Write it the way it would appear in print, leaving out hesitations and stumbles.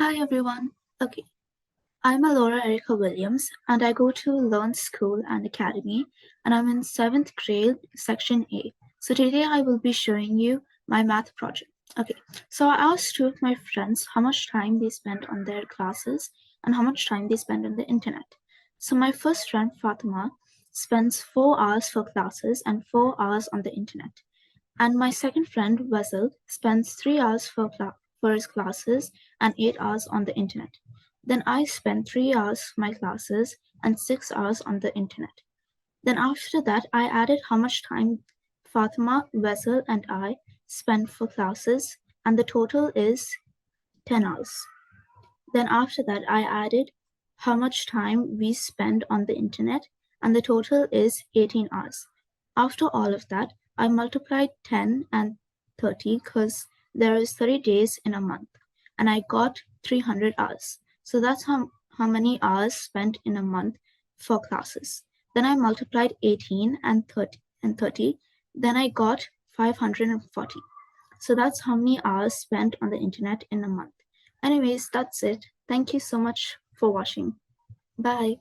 Hi everyone. Okay, I'm Alora Erica Williams and I go to Learn School and Academy and I'm in 7th grade, section A. So today I will be showing you my math project. Okay, so I asked two of my friends how much time they spend on their classes and how much time they spend on the internet. So my first friend Fatima spends 4 hours for classes and 4 hours on the internet. And my second friend, Vasil, spends 3 hours for his classes and 8 hours on the internet. Then I spend 3 hours for my classes and 6 hours on the internet. Then after that, I added how much time Fatima, Vasil, and I spend for classes, and the total is 10 hours. Then after that, I added how much time we spend on the internet, and the total is 18 hours. After all of that, I multiplied 10 and 30 because there is 30 days in a month, and I got 300 hours. So that's how many hours spent in a month for classes. Then I multiplied 18 and 30, then I got 540. So that's how many hours spent on the internet in a month. Anyways, that's it. Thank you so much for watching. Bye.